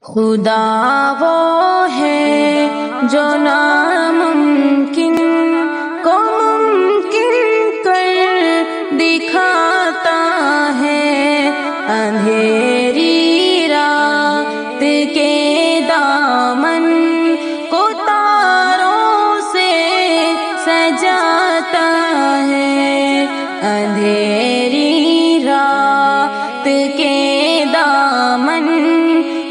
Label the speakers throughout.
Speaker 1: خدا وہ ہے جو ناممکن کو ممکن کر دکھاتا ہے، اندھیری رات کے دامن کو تاروں سے سجاتا ہے، اندھیری رات کے دامن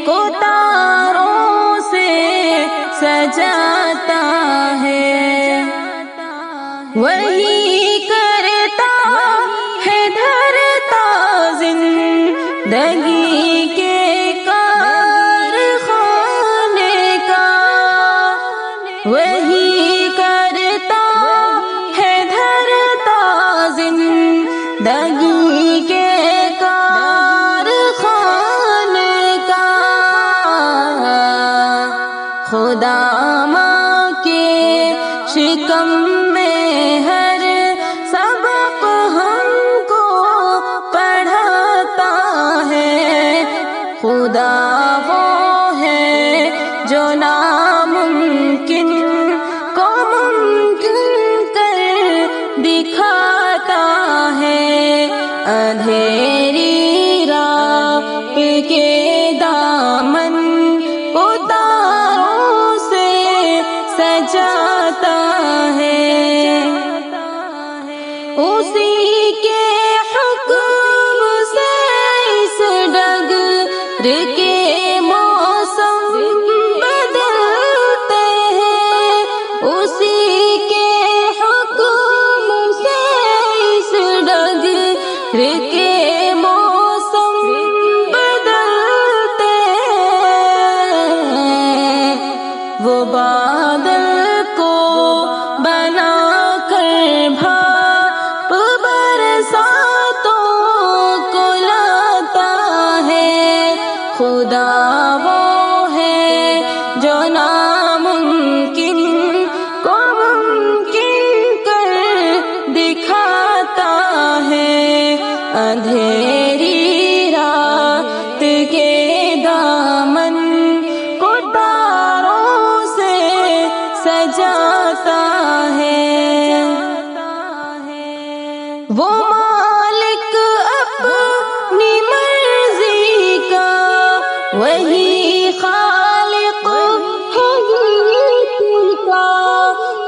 Speaker 1: کو تاروں سے سجاتا ہے، وہی کرتا ہے دھرتا زندگی کے کارخانے کا، وہی کرتا ہے دھرتا زندگی کے کارخانے کا، خدا ماں کے شکم میں ہر سبق ہم کو پڑھاتا ہے، خدا وہ ہے جو ناممکن کو ممکن کر دکھاتا ہے، اندھیری رات کے دامن کو تاروں سے سجاتا ہے، اسی کے حکم سے اس ڈگر کے موسم بدلتے ہیں، اسی کے حکم سے اس ڈگر کے موسم بدلتے ہیں، وہ بادل کو بنا کر بھاپ برساتوں کو لاتا ہے، خدا وہ ہے جو ناممکن کو ممکن کر دکھاتا ہے، اندھیری رات کے دامن کو تاروں سے سجاتا ہے، وہ مالک اپنی مرضی کا، وہی خالق ہے گیتی کا،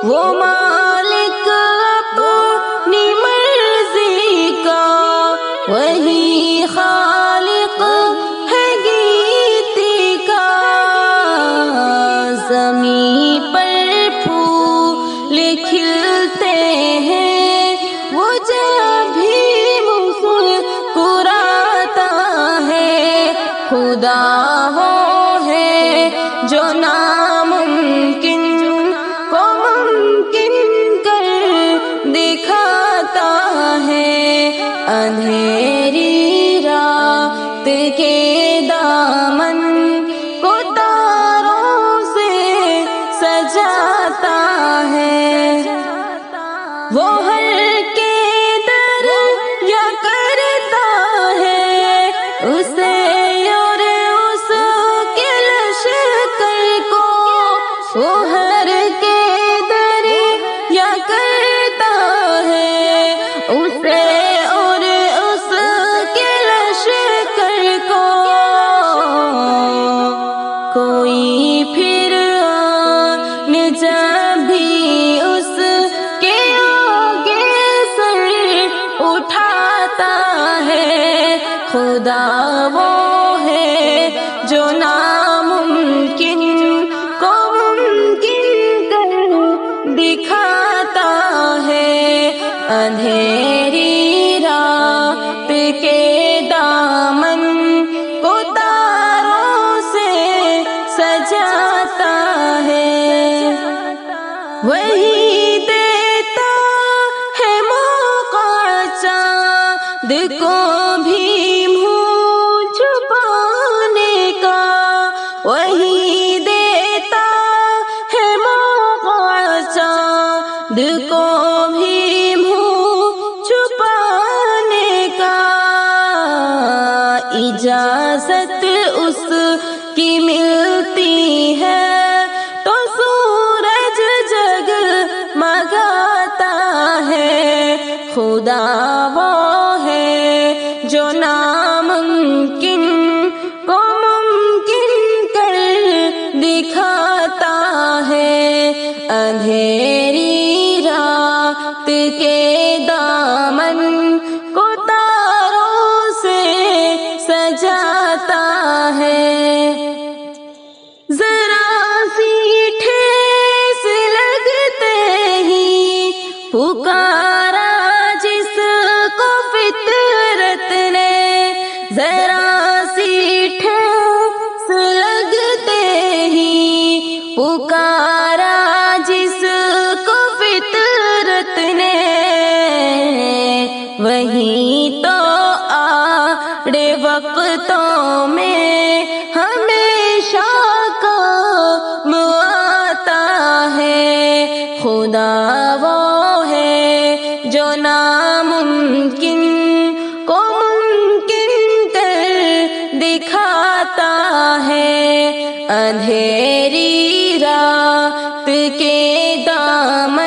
Speaker 1: وہ مالک اپنی مرضی کا، وہی خالق ہے گیتی کا، زمین پر پھول کھلتے ہیں وہ جب بھی مسکراتا ہے، خدا وہ ہے جو ناممکن کو ممکن کر دکھاتا ہے، اندھیری رات کے دامن کو تاروں سے سجاتا ہے، وہ ہر کے در یا کرتا ہے اسے اور اس کے لشکر کو، وہ ہر کے در یا کرتا ہے اسے اور اس کے لشکر کو، کوئی پھر آن جب بھی اس کے آگے سر اٹھاتا ہے، خدا وہ ہے جو ناممکن کو ممکن کر دکھاتا ہے، اندھیری رات کے دامن کو تاروں سے سجاتا ہے، وہی دیتا ہے موقع چاند کو بھی منہ چھپانے کا، اندھیری رات کے دامن کو تاروں سے سجاتا ہے، ذرا سی ٹھیس لگتے ہی پکارا جس کو فطرت نے، ذرا سی ٹھیس لگتے ہی پکارا جس کو فطرت نے، وہیں تو آڑے وقتوں میں ہمیشہ کام آتا ہے۔ خدا وہ ہے جو ناممکن کو ممکن کر دکھاتا ہے، اندھیری رات کے دامن